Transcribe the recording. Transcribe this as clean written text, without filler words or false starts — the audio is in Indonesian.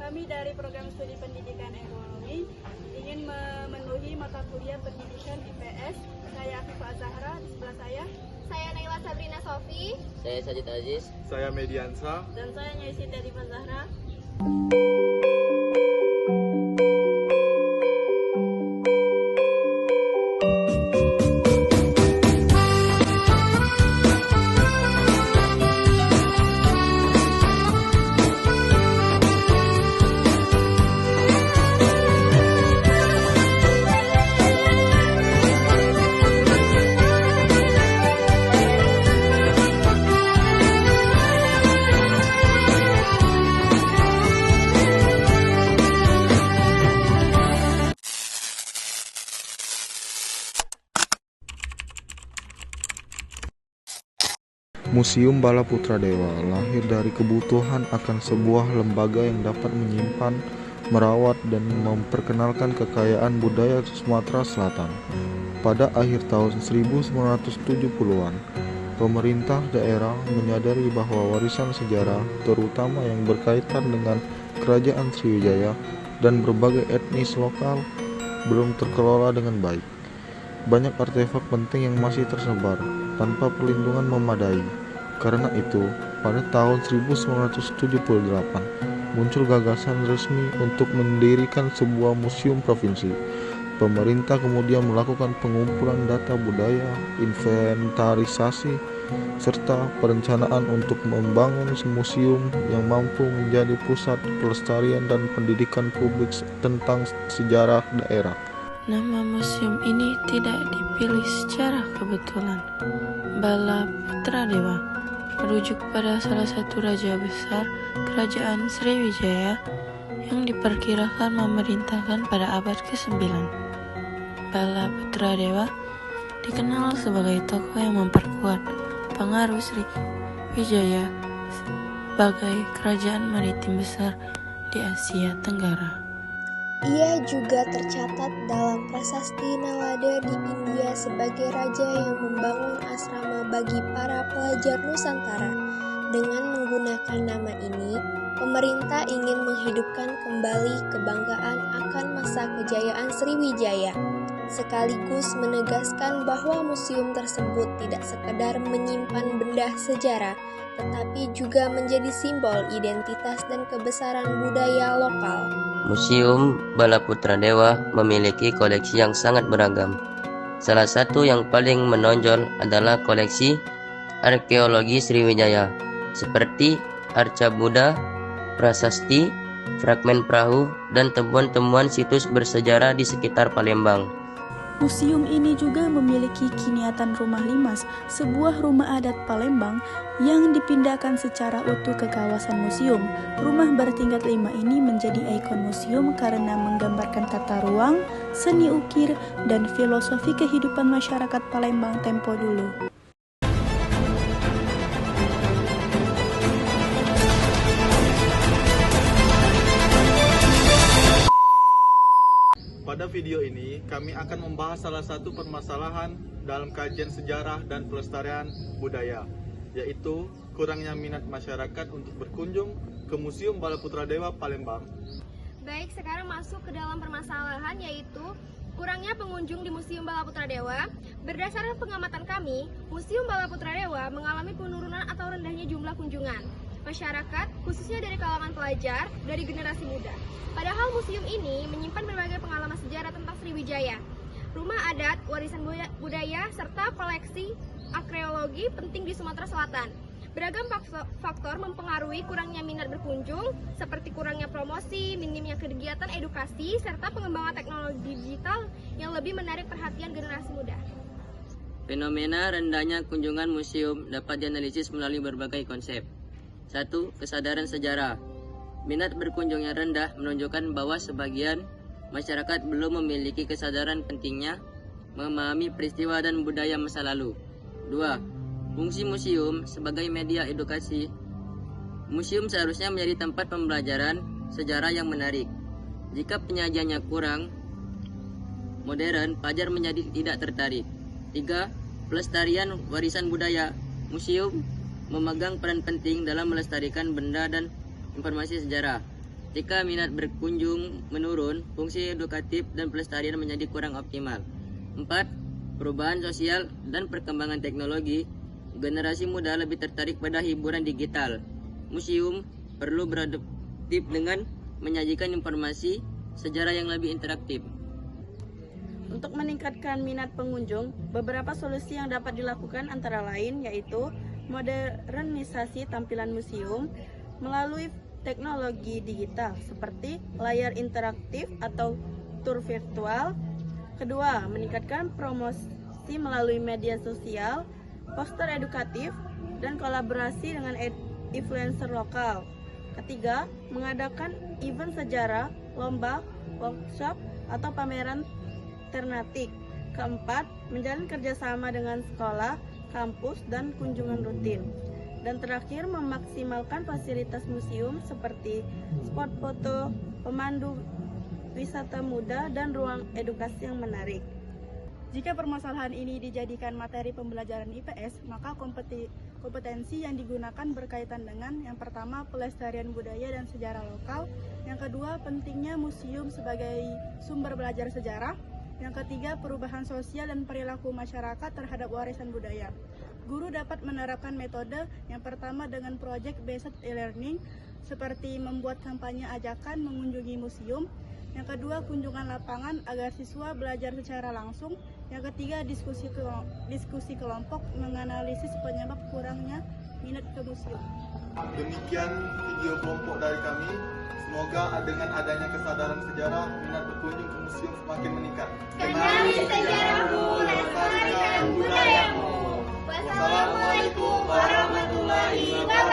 Kami dari program studi pendidikan ekonomi ingin memenuhi mata kuliah pendidikan IPS. Saya Afifah Zahra, di sebelah saya Naila Sabrina Sofi, saya Sajid Aziz, saya Mediansa, dan saya Nyaisi Teddy Zahra. Museum Bala Putra Dewa lahir dari kebutuhan akan sebuah lembaga yang dapat menyimpan, merawat, dan memperkenalkan kekayaan budaya Sumatera Selatan. Pada akhir tahun 1970-an, pemerintah daerah menyadari bahwa warisan sejarah, terutama yang berkaitan dengan Kerajaan Sriwijaya dan berbagai etnis lokal, belum terkelola dengan baik. Banyak artefak penting yang masih tersebar tanpa perlindungan memadai. Karena itu, pada tahun 1978 muncul gagasan resmi untuk mendirikan sebuah museum provinsi. Pemerintah kemudian melakukan pengumpulan data budaya, inventarisasi, serta perencanaan untuk membangun museum yang mampu menjadi pusat pelestarian dan pendidikan publik tentang sejarah daerah. Nama museum ini tidak dipilih secara kebetulan. Bala Putra Dewa merujuk pada salah satu raja besar Kerajaan Sriwijaya yang diperkirakan memerintahkan pada abad ke-9. Bala Putra Dewa dikenal sebagai tokoh yang memperkuat pengaruh Sriwijaya sebagai kerajaan maritim besar di Asia Tenggara. Ia juga tercatat dalam prasasti Nalada di India sebagai raja yang membangun asrama bagi para pelajar Nusantara. Dengan menggunakan nama ini, pemerintah ingin menghidupkan kembali kebanggaan akan masa kejayaan Sriwijaya, sekaligus menegaskan bahwa museum tersebut tidak sekedar menyimpan benda sejarah, tetapi juga menjadi simbol identitas dan kebesaran budaya lokal. Museum Bala Putra Dewa memiliki koleksi yang sangat beragam. Salah satu yang paling menonjol adalah koleksi arkeologi Sriwijaya, seperti arca Buddha, prasasti, fragmen perahu, dan temuan-temuan situs bersejarah di sekitar Palembang. Museum ini juga memiliki kiniatan Rumah Limas, sebuah rumah adat Palembang yang dipindahkan secara utuh ke kawasan museum. Rumah bertingkat 5 ini menjadi ikon museum karena menggambarkan tata ruang, seni ukir, dan filosofi kehidupan masyarakat Palembang tempo dulu. Pada video ini, kami akan membahas salah satu permasalahan dalam kajian sejarah dan pelestarian budaya, yaitu kurangnya minat masyarakat untuk berkunjung ke Museum Bala Putra Dewa Palembang. Baik, sekarang masuk ke dalam permasalahan, yaitu kurangnya pengunjung di Museum Bala Putra Dewa. Berdasarkan pengamatan kami, Museum Bala Putra Dewa mengalami penurunan atau rendahnya jumlah kunjungan masyarakat, khususnya dari kalangan pelajar dari generasi muda. Padahal museum ini menyimpan berbagai pengalaman sejarah tentang Sriwijaya, rumah adat, warisan budaya, serta koleksi arkeologi penting di Sumatera Selatan. Beragam faktor mempengaruhi kurangnya minat berkunjung, seperti kurangnya promosi, minimnya kegiatan edukasi, serta pengembangan teknologi digital yang lebih menarik perhatian generasi muda. Fenomena rendahnya kunjungan museum dapat dianalisis melalui berbagai konsep. 1. Kesadaran sejarah. Minat berkunjung yang rendah menunjukkan bahwa sebagian masyarakat belum memiliki kesadaran pentingnya memahami peristiwa dan budaya masa lalu. 2. Fungsi museum sebagai media edukasi. Museum seharusnya menjadi tempat pembelajaran sejarah yang menarik. Jika penyajiannya kurang modern, pelajar menjadi tidak tertarik. 3. Pelestarian warisan budaya. Museum memegang peran penting dalam melestarikan benda dan informasi sejarah. Jika minat berkunjung menurun, fungsi edukatif dan pelestarian menjadi kurang optimal. 4. Perubahan sosial dan perkembangan teknologi, generasi muda lebih tertarik pada hiburan digital. Museum perlu beradaptif dengan menyajikan informasi sejarah yang lebih interaktif. Untuk meningkatkan minat pengunjung, beberapa solusi yang dapat dilakukan antara lain yaitu modernisasi tampilan museum melalui teknologi digital seperti layar interaktif atau tur virtual. Kedua, meningkatkan promosi melalui media sosial, poster edukatif, dan kolaborasi dengan influencer lokal. Ketiga, mengadakan event sejarah, lomba, workshop, atau pameran alternatif. Keempat, menjalin kerjasama dengan sekolah, kampus, dan kunjungan rutin. Dan terakhir, memaksimalkan fasilitas museum seperti spot foto, pemandu wisata muda, dan ruang edukasi yang menarik. Jika permasalahan ini dijadikan materi pembelajaran IPS, maka kompetensi yang digunakan berkaitan dengan yang pertama, pelestarian budaya dan sejarah lokal, yang kedua, pentingnya museum sebagai sumber belajar sejarah, yang ketiga, perubahan sosial dan perilaku masyarakat terhadap warisan budaya. Guru dapat menerapkan metode yang pertama dengan project-based e-learning, seperti membuat kampanye ajakan mengunjungi museum. Yang kedua, kunjungan lapangan agar siswa belajar secara langsung. Yang ketiga, diskusi kelompok menganalisis penyebab kurangnya minat ke museum. Demikian video kelompok dari kami. Semoga dengan adanya kesadaran sejarah, minat berkunjung ke museum semakin meningkat. Kenali sejarahmu, lestarikan budayamu. Wassalamualaikum warahmatullahi wabarakatuh.